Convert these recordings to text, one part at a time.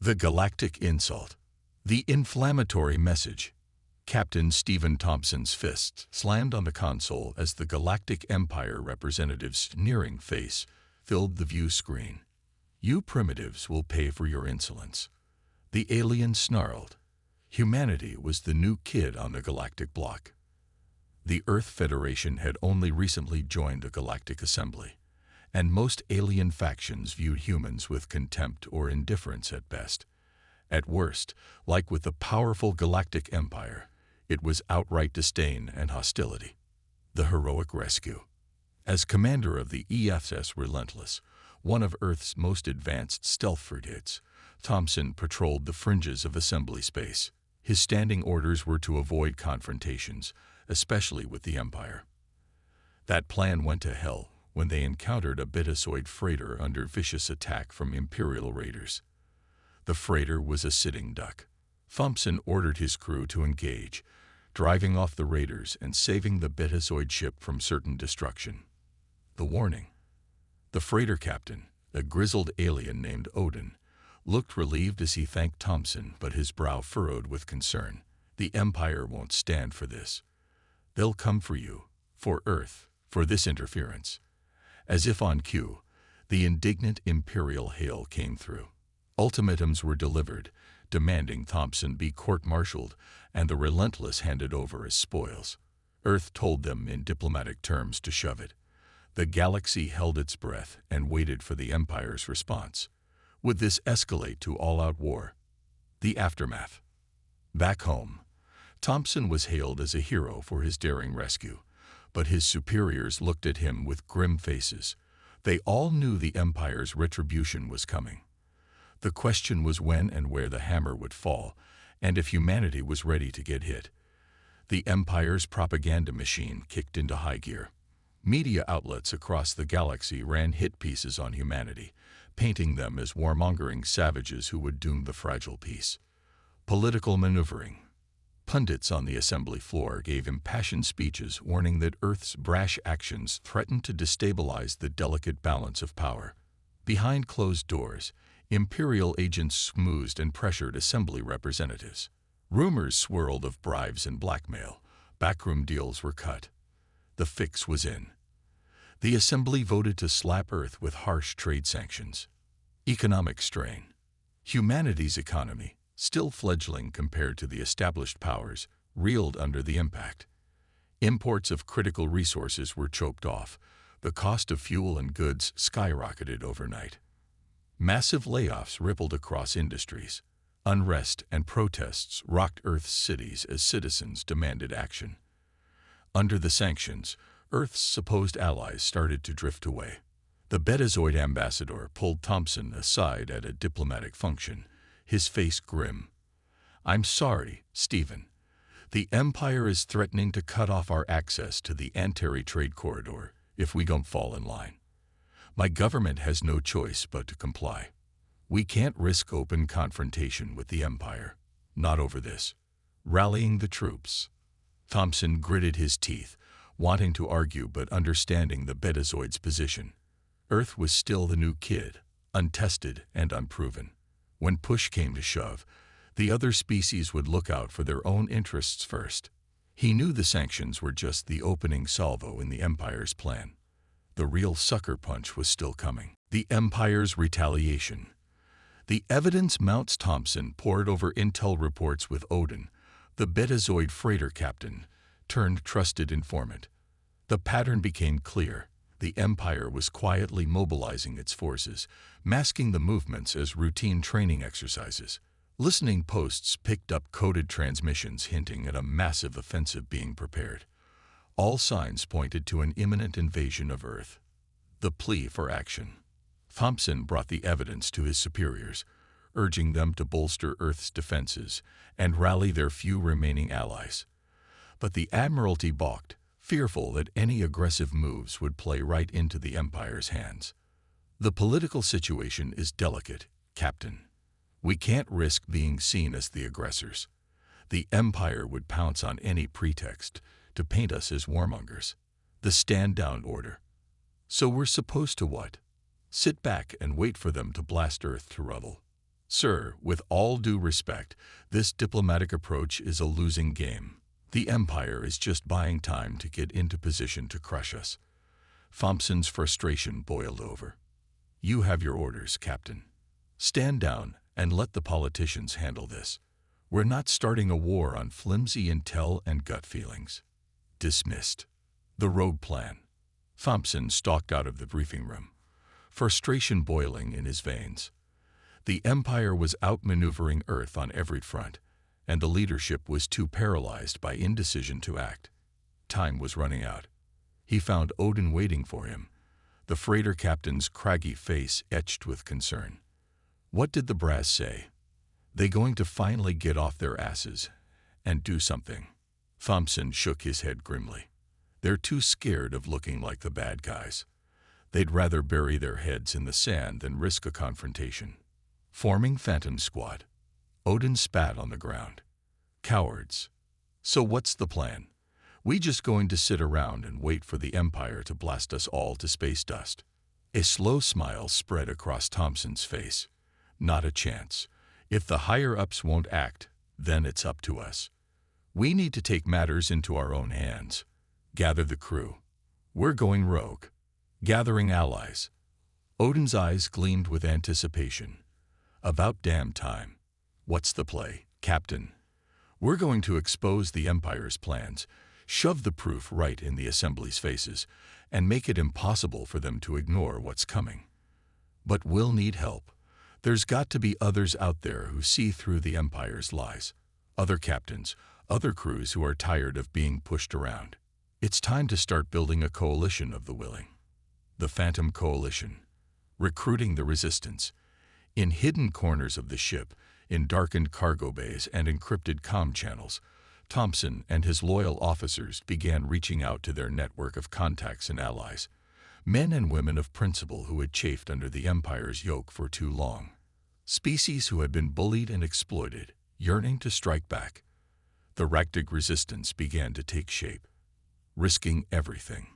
The Galactic Insult. The inflammatory message. Captain Stephen Thompson's fist slammed on the console as the Galactic Empire representative's sneering face filled the view screen. "You primitives will pay for your insolence." The alien snarled. Humanity was the new kid on the galactic block. The Earth Federation had only recently joined the Galactic Assembly, and most alien factions viewed humans with contempt or indifference at best. At worst, like with the powerful Galactic Empire, it was outright disdain and hostility. The heroic rescue. As commander of the EFS Relentless, one of Earth's most advanced stealth frigates, Thompson patrolled the fringes of assembly space. His standing orders were to avoid confrontations, especially with the Empire. That plan went to hell when they encountered a betazoid freighter under vicious attack from Imperial raiders. The freighter was a sitting duck. Thompson ordered his crew to engage, driving off the raiders and saving the betazoid ship from certain destruction. The warning. The freighter captain, a grizzled alien named Odin, looked relieved as he thanked Thompson, but his brow furrowed with concern. "The Empire won't stand for this. They'll come for you, for Earth, for this interference." As if on cue, the indignant Imperial hail came through. Ultimatums were delivered, demanding Thompson be court-martialed and the Relentless handed over as spoils. Earth told them in diplomatic terms to shove it. The galaxy held its breath and waited for the Empire's response. Would this escalate to all-out war? The aftermath. Back home, Thompson was hailed as a hero for his daring rescue, but his superiors looked at him with grim faces. They all knew the Empire's retribution was coming. The question was when and where the hammer would fall, and if humanity was ready to get hit. The Empire's propaganda machine kicked into high gear. Media outlets across the galaxy ran hit pieces on humanity, painting them as warmongering savages who would doom the fragile peace. Political maneuvering. Pundits on the assembly floor gave impassioned speeches warning that Earth's brash actions threatened to destabilize the delicate balance of power. Behind closed doors, Imperial agents smoothed and pressured assembly representatives. Rumors swirled of bribes and blackmail. Backroom deals were cut. The fix was in. The assembly voted to slap Earth with harsh trade sanctions. Economic strain. Humanity's economy, still fledgling compared to the established powers, reeled under the impact. Imports of critical resources were choked off. The cost of fuel and goods skyrocketed overnight. Massive layoffs rippled across industries. Unrest and protests rocked Earth's cities as citizens demanded action. Under the sanctions, Earth's supposed allies started to drift away. The Betazoid ambassador pulled Thompson aside at a diplomatic function, his face grim. "I'm sorry, Stephen. The Empire is threatening to cut off our access to the Anteri trade corridor if we don't fall in line. My government has no choice but to comply. We can't risk open confrontation with the Empire. Not over this." Rallying the troops. Thompson gritted his teeth, wanting to argue but understanding the Betazoid's position. Earth was still the new kid, untested and unproven. When push came to shove, the other species would look out for their own interests first. He knew the sanctions were just the opening salvo in the Empire's plan. The real sucker punch was still coming. The Empire's retaliation. The evidence Mounts Thompson poured over intel reports with Odin, the Betazoid freighter captain, turned trusted informant. The pattern became clear. The Empire was quietly mobilizing its forces, masking the movements as routine training exercises. Listening posts picked up coded transmissions hinting at a massive offensive being prepared. All signs pointed to an imminent invasion of Earth. The plea for action. Thompson brought the evidence to his superiors, urging them to bolster Earth's defenses and rally their few remaining allies. But the Admiralty balked, fearful that any aggressive moves would play right into the Empire's hands. "The political situation is delicate, Captain. We can't risk being seen as the aggressors. The Empire would pounce on any pretext to paint us as warmongers." The stand-down order. So we're supposed to what? Sit back and wait for them to blast Earth to rubble. Sir, with all due respect, this diplomatic approach is a losing game. The Empire is just buying time to get into position to crush us. Thompson's frustration boiled over. You have your orders, Captain. Stand down and let the politicians handle this. We're not starting a war on flimsy intel and gut feelings. Dismissed. The rogue plan. Thompson stalked out of the briefing room, frustration boiling in his veins. The Empire was outmaneuvering Earth on every front, and the leadership was too paralyzed by indecision to act. Time was running out. He found Odin waiting for him, the freighter captain's craggy face etched with concern. What did the brass say? They going to finally get off their asses and do something? Thompson shook his head grimly. They're too scared of looking like the bad guys. They'd rather bury their heads in the sand than risk a confrontation. Forming Phantom Squad. Odin spat on the ground. Cowards. So what's the plan? We just going to sit around and wait for the Empire to blast us all to space dust? A slow smile spread across Thompson's face. Not a chance. If the higher-ups won't act, then it's up to us. We need to take matters into our own hands. Gather the crew. We're going rogue. Gathering allies. Odin's eyes gleamed with anticipation. About damn time. What's the play, Captain? We're going to expose the Empire's plans, shove the proof right in the Assembly's faces, and make it impossible for them to ignore what's coming. But we'll need help. There's got to be others out there who see through the Empire's lies. Other captains, other crews who are tired of being pushed around. It's time to start building a coalition of the willing. The Phantom Coalition. Recruiting the resistance. In hidden corners of the ship, in darkened cargo bays and encrypted comm channels, Thompson and his loyal officers began reaching out to their network of contacts and allies, men and women of principle who had chafed under the Empire's yoke for too long. Species who had been bullied and exploited, yearning to strike back. The Galactic resistance began to take shape, risking everything.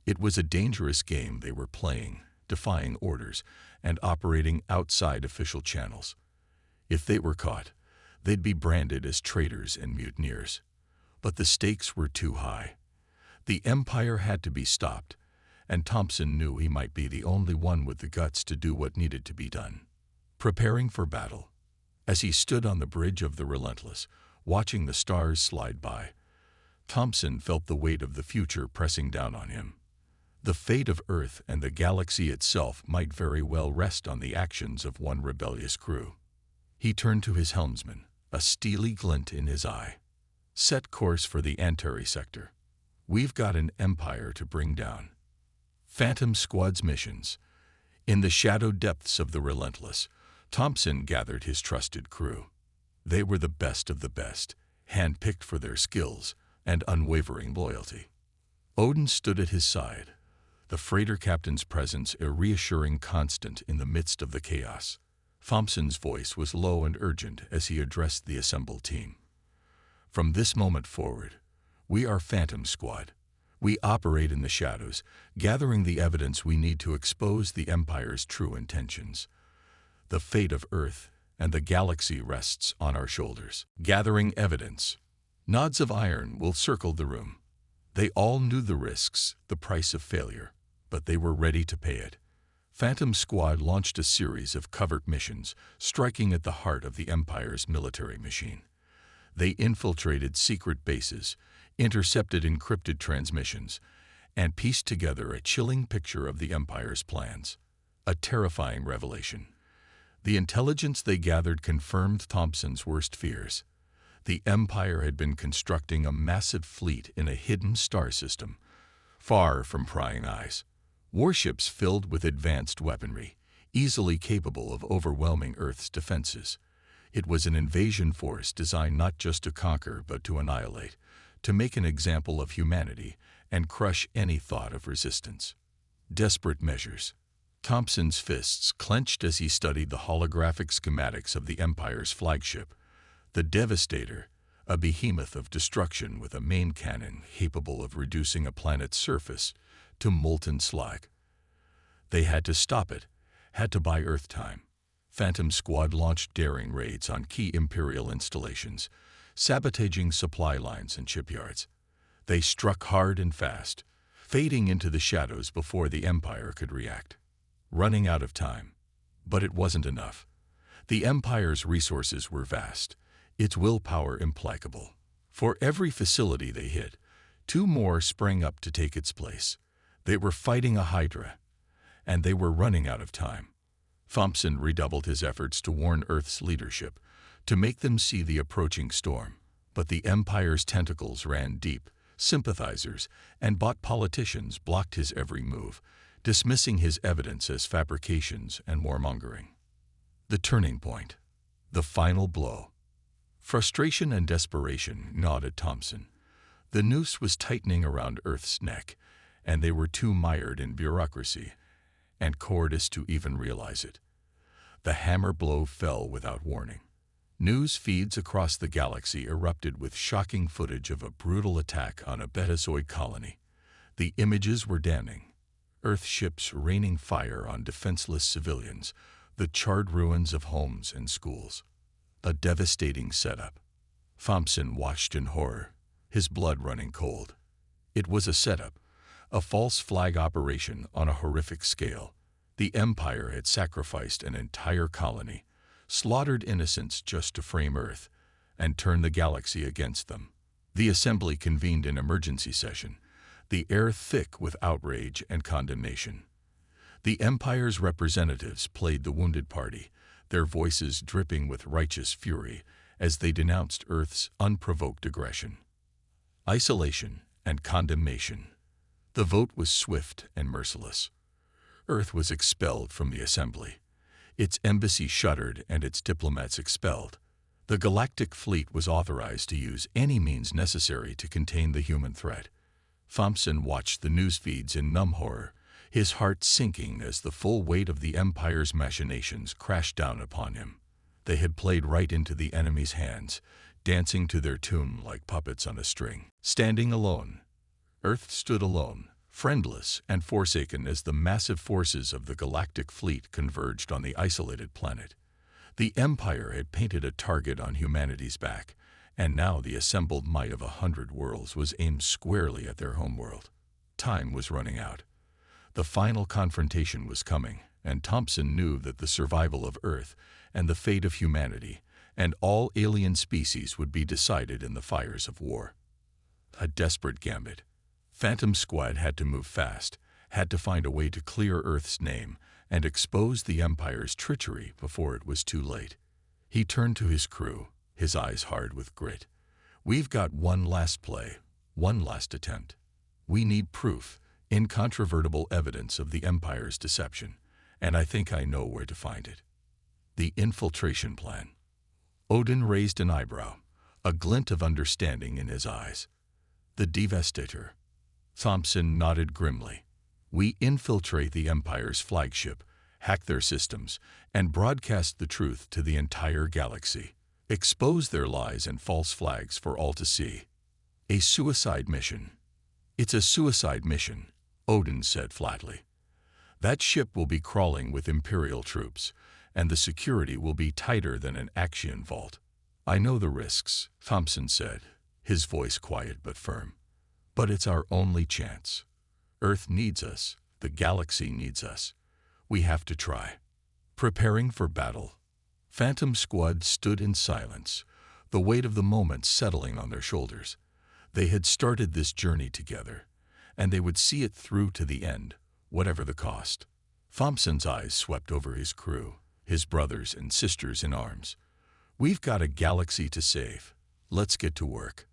It was a dangerous game they were playing, defying orders and operating outside official channels. If they were caught, they'd be branded as traitors and mutineers. But the stakes were too high. The Empire had to be stopped, and Thompson knew he might be the only one with the guts to do what needed to be done. Preparing for battle. As he stood on the bridge of the Relentless, watching the stars slide by, Thompson felt the weight of the future pressing down on him. The fate of Earth and the galaxy itself might very well rest on the actions of one rebellious crew. He turned to his helmsman, a steely glint in his eye. Set course for the Antari sector. We've got an Empire to bring down. Phantom Squad's missions. In the shadow depths of the Relentless, Thompson gathered his trusted crew. They were the best of the best, handpicked for their skills and unwavering loyalty. Odin stood at his side, the freighter captain's presence a reassuring constant in the midst of the chaos. Thompson's voice was low and urgent as he addressed the assembled team. From this moment forward, we are Phantom Squad. We operate in the shadows, gathering the evidence we need to expose the Empire's true intentions. The fate of Earth and the galaxy rests on our shoulders. Gathering evidence. Nods of iron will circle the room. They all knew the risks, the price of failure, but they were ready to pay it. Phantom Squad launched a series of covert missions, striking at the heart of the Empire's military machine. They infiltrated secret bases, intercepted encrypted transmissions, and pieced together a chilling picture of the Empire's plans. A terrifying revelation. The intelligence they gathered confirmed Thompson's worst fears. The Empire had been constructing a massive fleet in a hidden star system, far from prying eyes. Warships filled with advanced weaponry, easily capable of overwhelming Earth's defenses. It was an invasion force designed not just to conquer but to annihilate, to make an example of humanity and crush any thought of resistance. Desperate measures. Thompson's fists clenched as he studied the holographic schematics of the Empire's flagship, the Devastator, a behemoth of destruction with a main cannon capable of reducing a planet's surface to molten slag. They had to stop it, had to buy Earth time. Phantom Squad launched daring raids on key Imperial installations, sabotaging supply lines and shipyards. They struck hard and fast, fading into the shadows before the Empire could react. Running out of time. But it wasn't enough. The Empire's resources were vast, its willpower implacable. For every facility they hit, two more sprang up to take its place. They were fighting a Hydra, and they were running out of time. Thompson redoubled his efforts to warn Earth's leadership, to make them see the approaching storm. But the Empire's tentacles ran deep. Sympathizers and bought politicians blocked his every move, dismissing his evidence as fabrications and warmongering. The turning point. The final blow. Frustration and desperation gnawed at Thompson. The noose was tightening around Earth's neck, and they were too mired in bureaucracy and cowardice to even realize it. The hammer blow fell without warning. News feeds across the galaxy erupted with shocking footage of a brutal attack on a Betazoid colony. The images were damning. Earth ships raining fire on defenseless civilians, the charred ruins of homes and schools. A devastating setup. Thompson watched in horror, his blood running cold. It was a setup, a false flag operation on a horrific scale. The Empire had sacrificed an entire colony, slaughtered innocents just to frame Earth, and turn the galaxy against them. The Assembly convened an emergency session, the air thick with outrage and condemnation. The Empire's representatives played the wounded party, their voices dripping with righteous fury as they denounced Earth's unprovoked aggression. Isolation and condemnation. The vote was swift and merciless. Earth was expelled from the Assembly. Its embassy shuttered and its diplomats expelled. The Galactic fleet was authorized to use any means necessary to contain the human threat. Thompson watched the news feeds in numb horror, his heart sinking as the full weight of the Empire's machinations crashed down upon him. They had played right into the enemy's hands, dancing to their tune like puppets on a string. Standing alone, Earth stood alone, friendless and forsaken as the massive forces of the Galactic fleet converged on the isolated planet. The Empire had painted a target on humanity's back, and now the assembled might of 100 worlds was aimed squarely at their homeworld. Time was running out. The final confrontation was coming, and Thompson knew that the survival of Earth and the fate of humanity and all alien species would be decided in the fires of war. A desperate gambit. Phantom Squad had to move fast, had to find a way to clear Earth's name and expose the Empire's treachery before it was too late. He turned to his crew, his eyes hard with grit. "We've got one last play, one last attempt. We need proof, incontrovertible evidence of the Empire's deception, and I think I know where to find it." The infiltration plan. Odin raised an eyebrow, a glint of understanding in his eyes. The Devastator. Thompson nodded grimly. "We infiltrate the Empire's flagship, hack their systems, and broadcast the truth to the entire galaxy. Expose their lies and false flags for all to see. A suicide mission." "It's a suicide mission," Odin said flatly. "That ship will be crawling with Imperial troops, and the security will be tighter than an Axion vault." "I know the risks," Thompson said, his voice quiet but firm. "But it's our only chance. Earth needs us. The galaxy needs us. We have to try." Preparing for battle. Phantom Squad stood in silence, the weight of the moment settling on their shoulders. They had started this journey together, and they would see it through to the end, whatever the cost. Thompson's eyes swept over his crew, his brothers and sisters in arms. "We've got a galaxy to save. Let's get to work."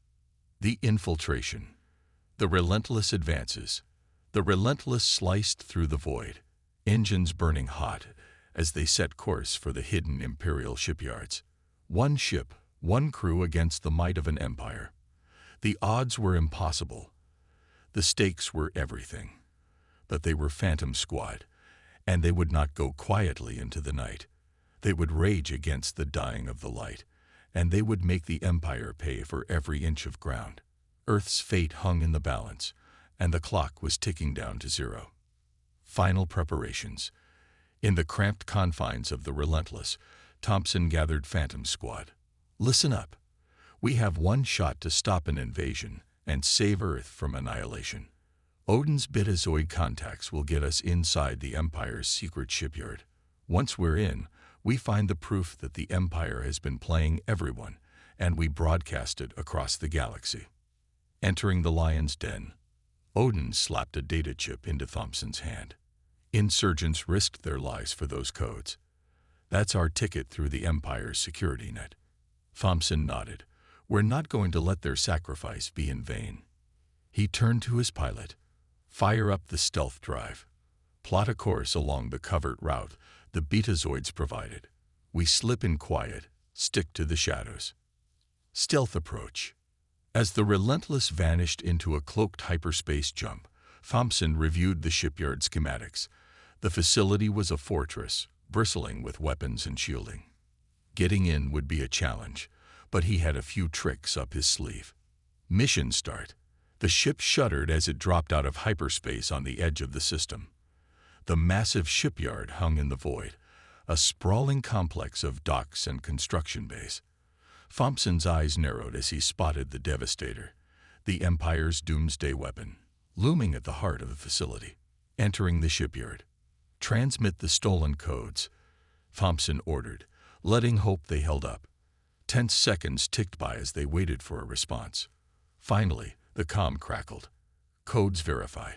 The infiltration. The relentless advances. The relentless sliced through the void, engines burning hot as they set course for the hidden Imperial shipyards. One ship, one crew against the might of an empire. The odds were impossible. The stakes were everything. But they were Phantom Squad, and they would not go quietly into the night. They would rage against the dying of the light, and they would make the Empire pay for every inch of ground. Earth's fate hung in the balance, and the clock was ticking down to zero. Final preparations. In the cramped confines of the Relentless, Thompson gathered Phantom Squad. Listen up. We have one shot to stop an invasion and save Earth from annihilation. Odin's Betazoid contacts will get us inside the Empire's secret shipyard. Once we're in, we find the proof that the Empire has been playing everyone, and we broadcast it across the galaxy. Entering the lion's den, Odin slapped a data chip into Thompson's hand. Insurgents risked their lives for those codes. That's our ticket through the Empire's security net. Thompson nodded. We're not going to let their sacrifice be in vain. He turned to his pilot. Fire up the stealth drive. Plot a course along the covert route the Betazoids provided. We slip in quiet, stick to the shadows. Stealth approach. As the Relentless vanished into a cloaked hyperspace jump, Thompson reviewed the shipyard schematics. The facility was a fortress, bristling with weapons and shielding. Getting in would be a challenge, but he had a few tricks up his sleeve. Mission start. The ship shuddered as it dropped out of hyperspace on the edge of the system. The massive shipyard hung in the void, a sprawling complex of docks and construction bays. Thompson's eyes narrowed as he spotted the Devastator, the Empire's doomsday weapon, looming at the heart of the facility. Entering the shipyard. Transmit the stolen codes, Thompson ordered, letting hope they held up. 10 seconds ticked by as they waited for a response. Finally, the comm crackled. Codes verified.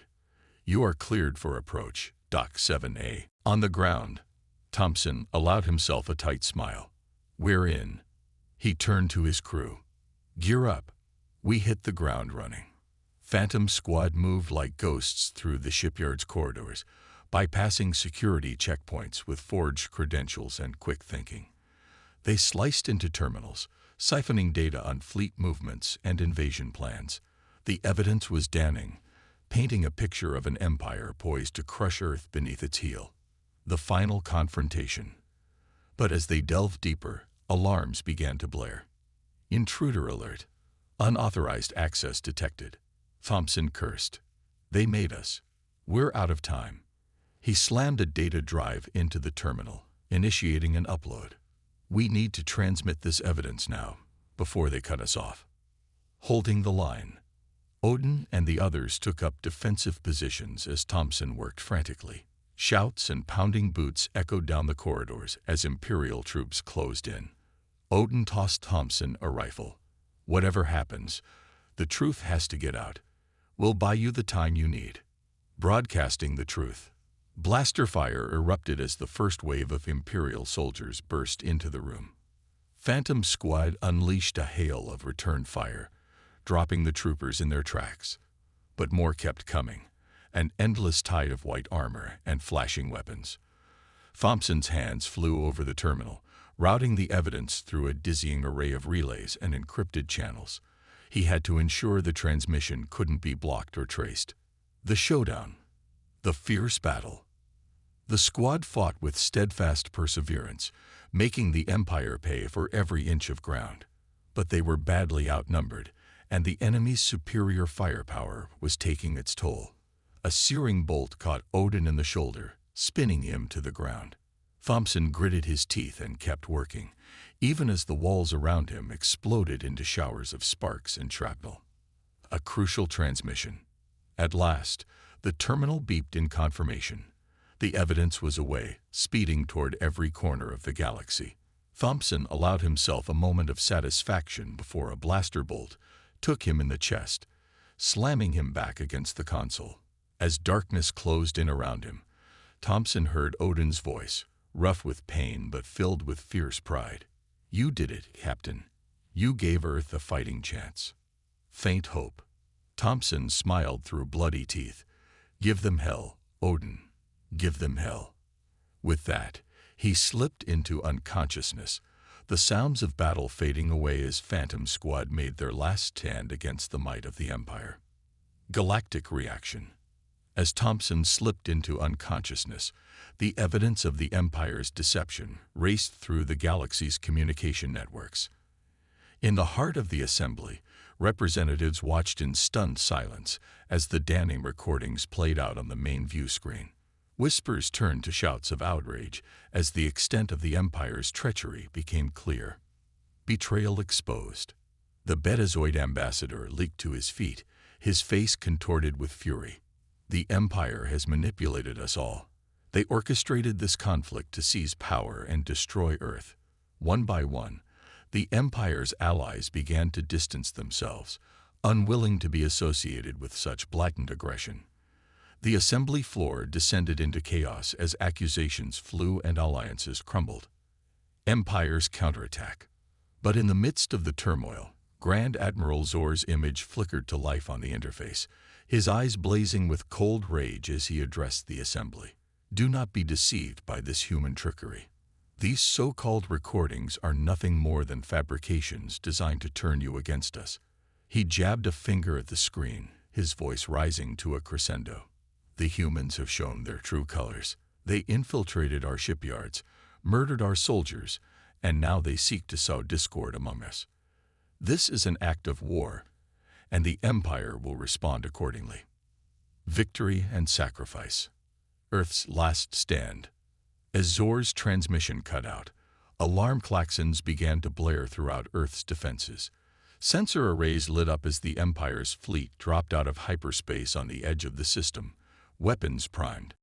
You are cleared for approach, Dock 7A. On the ground, Thompson allowed himself a tight smile. We're in. He turned to his crew. Gear up. We hit the ground running. Phantom Squad moved like ghosts through the shipyard's corridors, bypassing security checkpoints with forged credentials and quick thinking. They sliced into terminals, siphoning data on fleet movements and invasion plans. The evidence was damning, painting a picture of an empire poised to crush Earth beneath its heel. The final confrontation. But as they delved deeper, alarms began to blare. Intruder alert. Unauthorized access detected. Thompson cursed. They made us. We're out of time. He slammed a data drive into the terminal, initiating an upload. We need to transmit this evidence now, before they cut us off. Holding the line, Odin and the others took up defensive positions as Thompson worked frantically. Shouts and pounding boots echoed down the corridors as Imperial troops closed in. Odin tossed Thompson a rifle. Whatever happens, the truth has to get out. We'll buy you the time you need. Broadcasting the truth. Blaster fire erupted as the first wave of Imperial soldiers burst into the room. Phantom Squad unleashed a hail of return fire, dropping the troopers in their tracks. But more kept coming, an endless tide of white armor and flashing weapons. Thompson's hands flew over the terminal, routing the evidence through a dizzying array of relays and encrypted channels. He had to ensure the transmission couldn't be blocked or traced. The showdown. The fierce battle. The squad fought with steadfast perseverance, making the Empire pay for every inch of ground. But they were badly outnumbered, and the enemy's superior firepower was taking its toll. A searing bolt caught Odin in the shoulder, spinning him to the ground. Thompson gritted his teeth and kept working, even as the walls around him exploded into showers of sparks and shrapnel. A crucial transmission. At last, the terminal beeped in confirmation. The evidence was away, speeding toward every corner of the galaxy. Thompson allowed himself a moment of satisfaction before a blaster bolt took him in the chest, slamming him back against the console. As darkness closed in around him, Thompson heard Odin's voice, rough with pain but filled with fierce pride. You did it, Captain. You gave Earth a fighting chance. Faint hope. Thompson smiled through bloody teeth. Give them hell, Odin. Give them hell. With that, he slipped into unconsciousness, the sounds of battle fading away as Phantom Squad made their last stand against the might of the Empire. Galactic reaction. As Thompson slipped into unconsciousness, the evidence of the Empire's deception raced through the galaxy's communication networks. In the heart of the assembly, representatives watched in stunned silence as the damning recordings played out on the main view screen. Whispers turned to shouts of outrage as the extent of the Empire's treachery became clear. Betrayal exposed. The Betazoid ambassador leaped to his feet, his face contorted with fury. The Empire has manipulated us all. They orchestrated this conflict to seize power and destroy Earth. One by one, the Empire's allies began to distance themselves, unwilling to be associated with such blatant aggression. The assembly floor descended into chaos as accusations flew and alliances crumbled. Empires counterattack. But in the midst of the turmoil, Grand Admiral Zor's image flickered to life on the interface, his eyes blazing with cold rage as he addressed the assembly. Do not be deceived by this human trickery. These so-called recordings are nothing more than fabrications designed to turn you against us. He jabbed a finger at the screen, his voice rising to a crescendo. The humans have shown their true colors. They infiltrated our shipyards, murdered our soldiers, and now they seek to sow discord among us. This is an act of war, and the Empire will respond accordingly. Victory and sacrifice. Earth's last stand. As Zor's transmission cut out, alarm klaxons began to blare throughout Earth's defenses. Sensor arrays lit up as the Empire's fleet dropped out of hyperspace on the edge of the system, weapons primed.